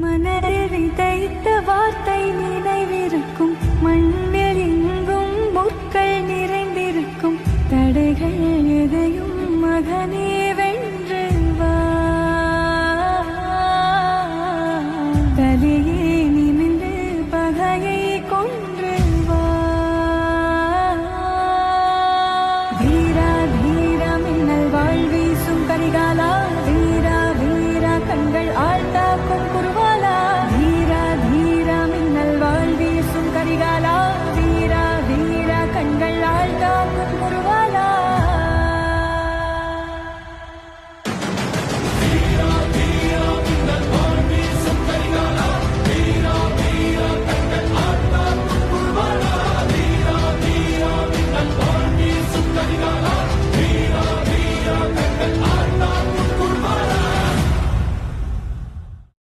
மனதில் விதைத்த வார்த்தை நினைவிருக்கும், மண்ணில் எங்கும் முற்கள் நிறைந்திருக்கும். தடைகள் எதையும் மகனே வென்று வா, தலையே